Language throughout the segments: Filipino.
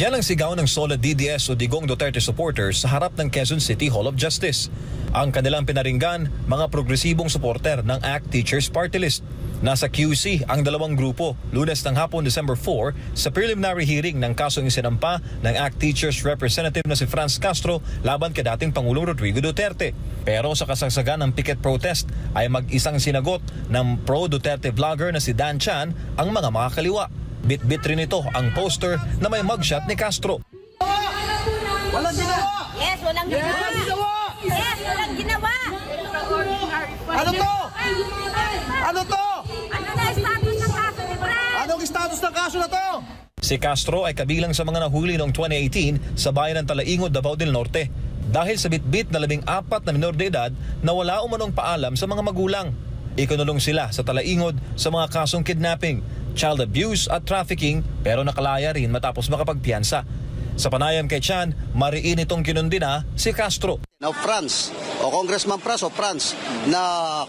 Yan ang sigaw ng Solid DDS o Digong Duterte supporters sa harap ng Quezon City Hall of Justice. Ang kanilang pinaringgan, mga progresibong supporter ng ACT Teachers Party List. Nasa QC ang dalawang grupo, Lunes ng hapon December 4 sa preliminary hearing ng kasong isinampa ng ACT Teachers Representative na si Franz Castro laban kay dating Pangulong Rodrigo Duterte. Pero sa kasagsagan ng picket protest ay mag-isang sinagot ng pro-Duterte vlogger na si Dan Chan ang mga makakaliwa. Bit-bit rin ito ang poster na may mugshot ni Castro. Walang ginawa! Yes, walang ginawa! Yes, walang ginawa! Ano to? Ano to? Ano na status ng kaso ni Brad? Anong status ng kaso na to? Si Castro ay kabilang sa mga nahuli noong 2018 sa bayan ng Talaingod, Davao del Norte dahil sa bit-bit na 14 na minor de edad na wala umanong paalam sa mga magulang. Ikinulong sila sa Talaingod sa mga kasong kidnapping, child abuse at trafficking pero nakalaya rin matapos makapagpiyansa. Sa panayam kay Chan, mariin itong kinundina si Castro. Now Franz, o Congressman Franz o Franz, na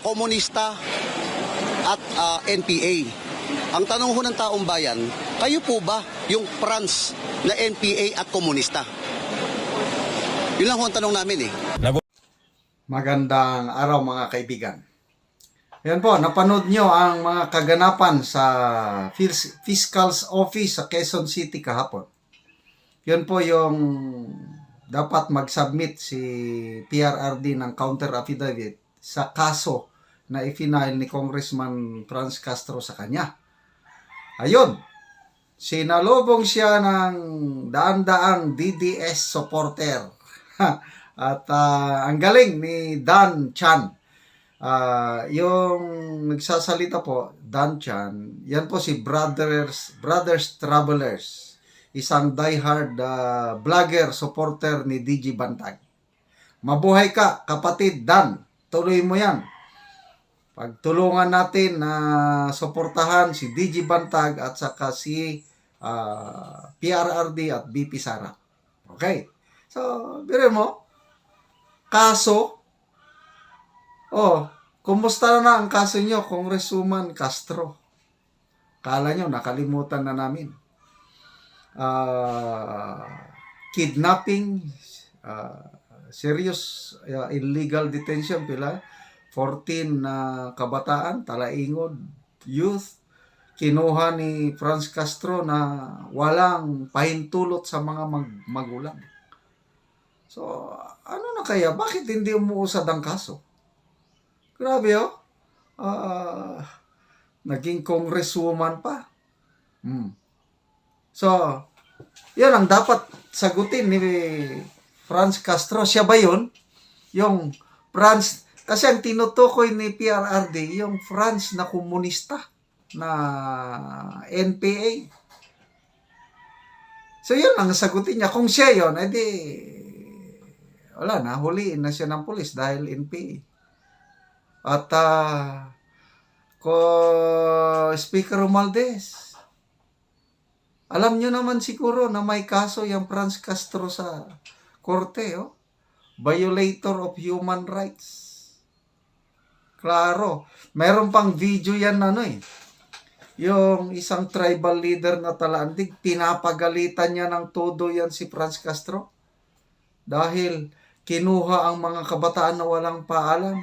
komunista at NPA. Ang tanong ho ng taong bayan, kayo po ba yung Franz na NPA at komunista? Yun lang ho ang tanong namin eh. Magandang araw mga kaibigan. Yan po, napanood nyo ang mga kaganapan sa Fiscal's Office sa Quezon City kahapon. Yun po yung dapat mag-submit si PRRD ng counter affidavit sa kaso na i-file ni Congressman Franz Castro sa kanya. Ayun, sinalubong siya ng daan-daang DDS supporter. At ang galing ni Dan Chan. Yung nagsasalita po, Dan Chan, yan po si Brothers Travelers, isang diehard vlogger, supporter ni DG Bantag. Mabuhay ka, kapatid Dan, tuloy mo yan. Pagtulungan natin na suportahan si DG Bantag at saka si PRRD at BP Sara. Okay? So, biro mo, kaso, kumusta na ang kaso nyo, Congresswoman Castro? Kala nyo, nakalimutan na namin. Kidnapping, serious illegal detention, pila 14 na kabataan, Talaingod, youth, kinuha ni Franz Castro na walang pahintulot sa mga magulang. So, ano na kaya? Bakit hindi umuusad ang kaso? Grabe naging congresswoman pa. So, yan ang dapat sagutin ni Franz Castro. Siya ba yun? Yung Franz, kasi ang tinutukoy ni PRRD, yung Franz na komunista, na NPA. So, yun ang sagutin niya. Kung siya yun, edi, wala na, huliin na siya ng pulis dahil NPA. At Speaker Romualdez, alam nyo naman siguro na may kaso yung Franz Castro sa korte, violator of human rights. Klaro. Meron pang video yan yung isang tribal leader na Talandig, pinapagalitan niya ng todo yan si Franz Castro dahil kinuha ang mga kabataan na walang paalam.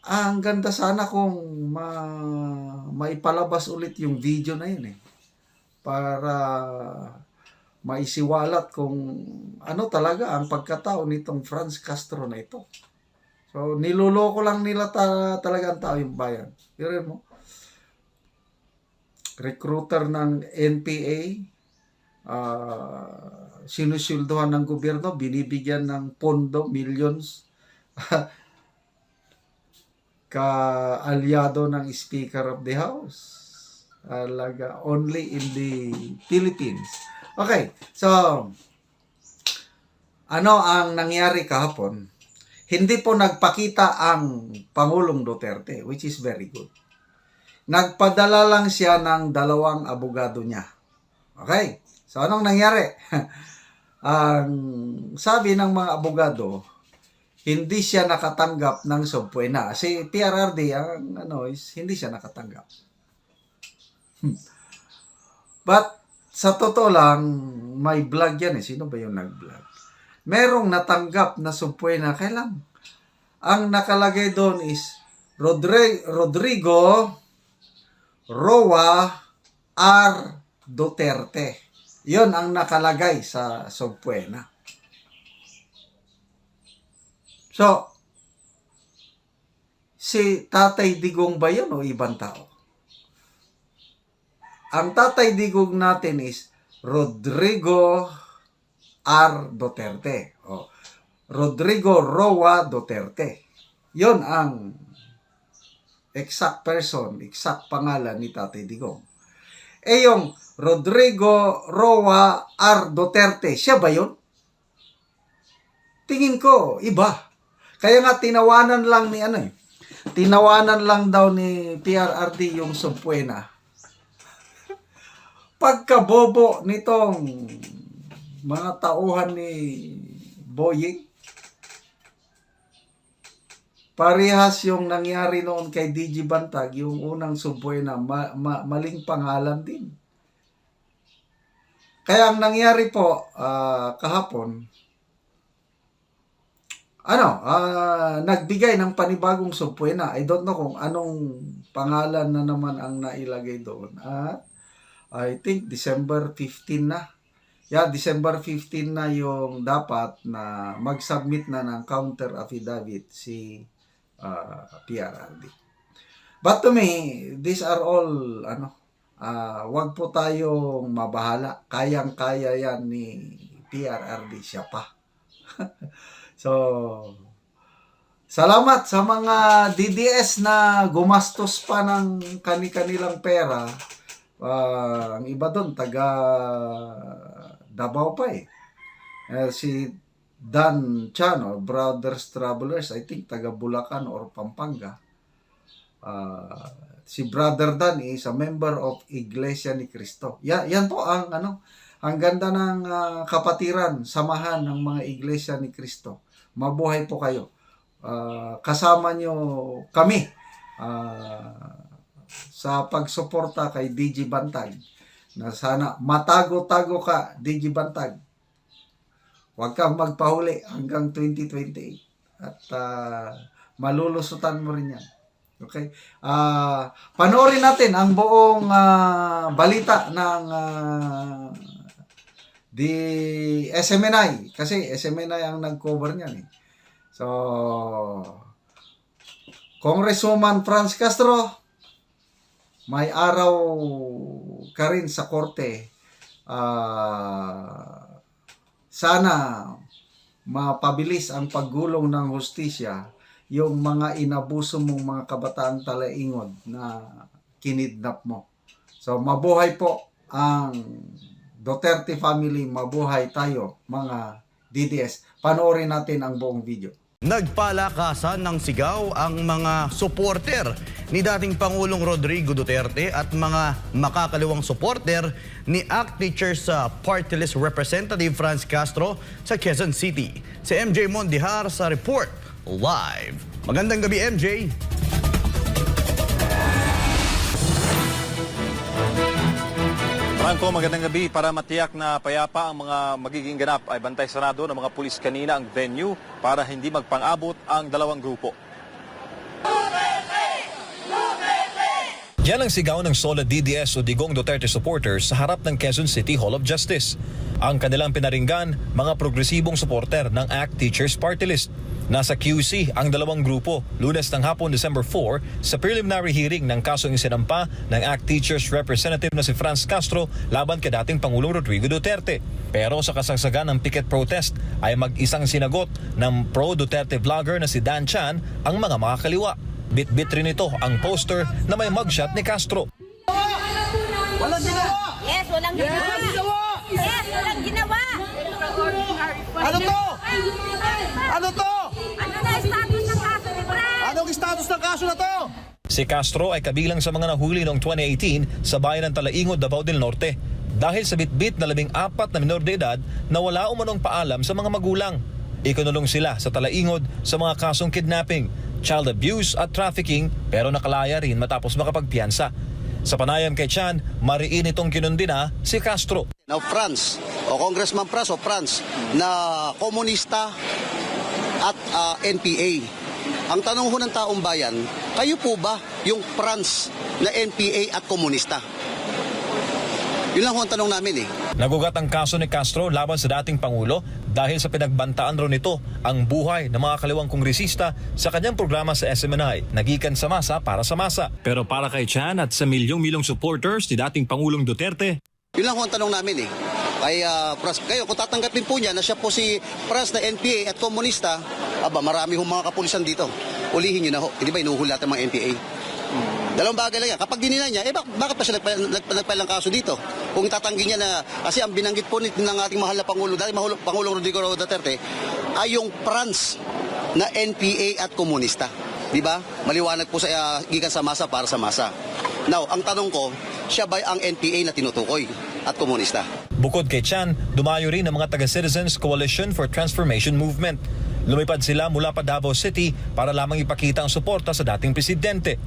Ang ganda sana kung maipalabas ulit yung video na yun para maisiwalat kung ano talaga ang pagkatao nitong Franz Castro na ito. So, niloloko lang nila talaga ang tao yung bayan. Pero mo, recruiter ng NPA, sinusulduhan ng gobyerno, binibigyan ng pondo, millions, ka-alyado ng Speaker of the House. Talaga, only in the Philippines. Okay, so, ano ang nangyari kahapon? Hindi po nagpakita ang Pangulong Duterte, which is very good. Nagpadala lang siya ng 2 abogado niya. Okay, so anong nangyari? Ang sabi ng mga abogado, hindi siya nakatanggap ng subpoena. Si PRRD, hindi siya nakatanggap. But sa totoo lang, may vlog yan eh. Sino ba yung nag-vlog? Merong natanggap na subpoena. Kailan? Ang nakalagay doon is Rodrigo Roa R. Duterte. Yon ang nakalagay sa subpoena. So, si Tatay Digong ba yun o ibang tao? Ang Tatay Digong natin is Rodrigo R. Duterte. O, Rodrigo Roa Duterte. Yon ang exact person, exact pangalan ni Tatay Digong. Yung Rodrigo Roa R. Duterte, siya ba yun? Tingin ko, iba. Kaya nga tinawanan lang ni tinawanan lang daw ni PRRD yung subpoena. Pagkabobo nitong mga tauhan ni Boying, parehas yung nangyari noon kay DG Bantag, yung unang subpoena, maling pangalan din. Kaya ang nangyari po kahapon, nagbigay ng panibagong subpoena. I don't know kung anong pangalan na naman ang nailagay doon. At I think December 15 na. Yeah, December 15 na yung dapat na mag-submit na ng counter affidavit si PRRD. But to me, these are all wag po tayong mabahala. Kayang-kaya yan ni PRRD, siya pa. So, salamat sa mga DDS na gumastos pa ng kanilang pera. Ang iba doon, taga Davao pa eh. Si Dan Chano, Brothers Travelers, I think taga Bulacan or Pampanga. Si Brother Dan is a member of Iglesia ni Cristo. Yan po ang ang ganda ng kapatiran, samahan ng mga Iglesia ni Cristo. Mabuhay po kayo. Kasama nyo kami sa pagsuporta kay DG Bantag. Na sana matago-tago ka, DG Bantag. Huwag kang magpahuli hanggang 2028. At malulusutan mo rin yan. Okay? Panoorin natin ang buong balita ng the SMNI. Kasi SMNI ang nag-cover niyan eh. So, Congresswoman Franz Castro, may araw ka rin sa korte. Sana mapabilis ang paggulong ng hustisya yung mga inabuso mong mga kabataang talaingod na kinidnap mo. So, mabuhay po ang Duterte family, mabuhay tayo mga DDS. Panoorin natin ang buong video. Nagpalakasan ng sigaw ang mga supporter ni dating Pangulong Rodrigo Duterte at mga makakaliwang supporter ni ACT Teachers Party List Representative Franz Castro sa Quezon City. Si MJ Mondihar sa report live. Magandang gabi, MJ. Franco, magandang gabi. Para matiyak na payapa ang mga magiging ganap ay bantay sarado ng mga pulis kanina ang venue para hindi magpang-abot ang dalawang grupo. Yan ang sigaw ng solid DDS o Digong Duterte supporters sa harap ng Quezon City Hall of Justice. Ang kanilang pinaringgan, mga progresibong supporter ng ACT Teachers Party List. Nasa QC ang dalawang grupo Lunes ng hapon December 4 sa preliminary hearing ng kasong isinampa ng ACT Teachers representative na si Franz Castro laban kay dating Pangulong Rodrigo Duterte. Pero sa kasagsagan ng picket protest ay mag-isang sinagot ng pro-Duterte vlogger na si Dan Chan ang mga makakaliwa. Bit-bit rin ito ang poster na may mugshot ni Castro. Walang ginawa! Yes, walang ginawa! Yes, walang ginawa! Ano to? Ano to? Ano na status ng kaso ni Franz? Anong status ng kaso na to? Si Castro ay kabilang sa mga nahuli noong 2018 sa bayan ng Talaingod, Davao del Norte dahil sa bitbit na 14 na minor de edad na wala umanong paalam sa mga magulang. Ikinulong sila sa Talaingod sa mga kasong kidnapping, child abuse at trafficking pero nakalaya rin matapos makapagpiyansa. Sa panayam kay Chan, mariin itong kinundina si Castro. Now, France, o Congressman Pras o France, na komunista at NPA. Ang tanong ho ng taong bayan, kayo po ba yung France na NPA at komunista? Yun lang ho ang tanong namin eh. Nagugat ang kaso ni Castro laban sa dating Pangulo dahil sa pinagbantaan raw nito ang buhay ng mga kaliwang kongresista sa kanyang programa sa SMNI, Nagikan sa Masa para sa Masa. Pero para kay Chan at sa milyong-milyong supporters ni dating Pangulong Duterte, Yun lang ho ang tanong namin eh. Kayo, kung tatanggapin po niya na siya po si Pras na NPA at komunista, marami ho mga kapulisan dito. Ulihin niyo na ho. Hindi ba inuhula natin mga NPA? Dalawang bagay lang yan. Kapag dinina niya, bakit pa siya nagpalang kaso dito? Kung tatanggi niya na, kasi ang binanggit po ng ating mahal na Pangulo, dahil Pangulong Rodrigo Duterte, ay yung France na NPA at komunista. Di ba? Maliwanag po sa gikan sa masa para sa masa. Now, ang tanong ko, siya ba ang NPA na tinutukoy at komunista? bukod kay Chan, dumayo rin ang mga taga-Citizens Coalition for Transformation Movement. Lumipad sila mula pa Davao City para lamang ipakita ang suporta sa dating presidente.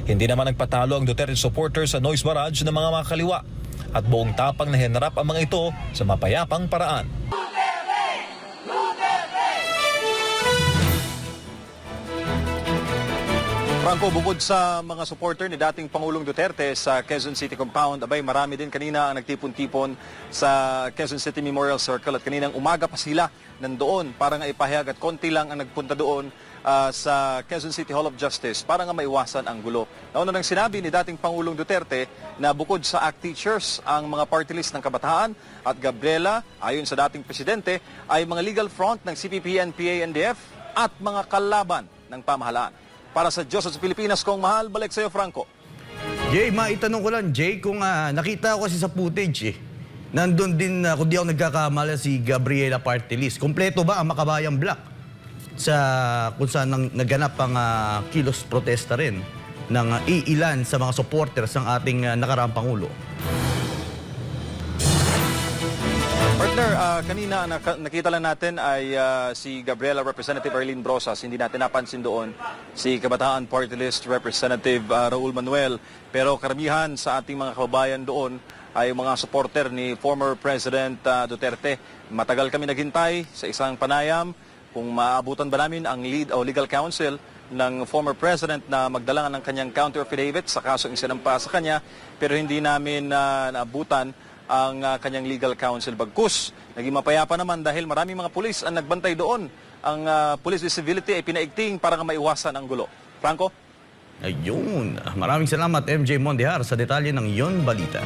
Hindi naman nagpatalo ang Duterte supporters sa noise barrage ng mga makakaliwa at buong tapang na hinarap ang mga ito sa mapayapang paraan. Franco, bukod sa mga supporter ni dating Pangulong Duterte sa Quezon City Compound, marami din kanina ang nagtipon-tipon sa Quezon City Memorial Circle at kaninang umaga pa sila nandoon para nga ipahayag at konti lang ang nagpunta doon sa Quezon City Hall of Justice para nga maiwasan ang gulo. Nauna nang sinabi ni dating Pangulong Duterte na bukod sa ACT teachers, ang mga party list ng Kabataan at Gabriela, ayon sa dating presidente, ay mga legal front ng CPP, NPA, NDF at mga kalaban ng pamahalaan. Para sa Diyos at sa Pilipinas kong mahal, balik sa iyo, Franco. Jay, maitanong ko lang, Jay, kung nakita ko kasi sa footage nandun din, kung di ako nagkakamala, si Gabriela Party List. Kompleto ba ang Makabayan Block sa kung saan naganap ang kilos protesta rin ng iilan sa mga supporters ng ating nakaraang Pangulo? Partner, kanina nakita lang natin ay si Gabriela Representative Arlene Brosas. Hindi natin napansin doon si Kabataan Party List Representative Raul Manuel. Pero karamihan sa ating mga kababayan doon ay mga supporter ni former President Duterte. Matagal kami naghintay sa isang panayam kung maabutan ba namin ang lead o legal counsel ng former president na magdala ng kanyang counter affidavit sa kasong isinampa sa kanya, pero hindi namin naabutan ang kanyang legal counsel. Bagkus, naging mapayapa naman dahil maraming mga pulis ang nagbantay doon. Ang police visibility ay pinaigting para nga maiwasan ang gulo. Franco? Ayun. Maraming salamat, MJ Mondehar, sa detalye ng Yon Balita.